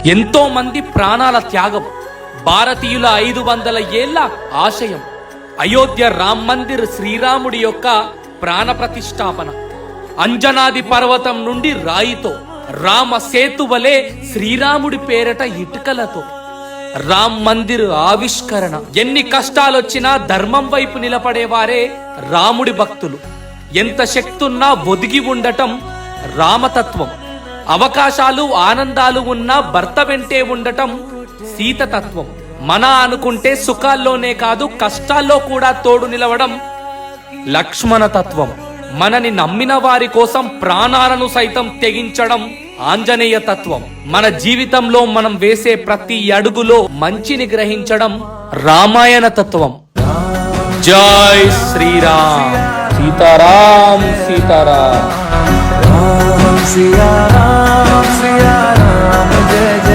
ఎంతో మంది ప్రాణాల త్యాగం, భారతీయుల 500 ఏళ్ల ఆశయం, అయోధ్య రామ్ మందిర్ శ్రీరాముడి యొక్క ప్రాణ ప్రతిష్టాపన, అంజనాది పర్వతం నుండి రాయితో, రామ సేతువలే శ్రీరాముడి పేరట ఇటుకలతో, రామ్ మందిర్ ఆవిష్కరణ. ఎన్ని కష్టాలొచ్చినా ధర్మం వైపు నిలబడేవారే రాముడి భక్తులు. ఎంత శక్తున్నా ఒదిగి ఉండటం రామతత్వం. అవకాశాలు ఆనందాలు ఉన్నా భర్త వెంటే ఉండటం సీతతత్వం. మన అనుకుంటే సుఖాల్లోనే కాదు కష్టాల్లో కూడా తోడు నిలవడం లక్ష్మణ తత్వం. మనని నమ్మిన వారి కోసం ప్రాణాలను సైతం తెగించడం ఆంజనేయ తత్వం. మన జీవితంలో మనం వేసే ప్రతి అడుగులో మంచిని గ్రహించడం రామాయణ తత్వం. జై శ్రీరామ్. సీతారాం సీతారాం.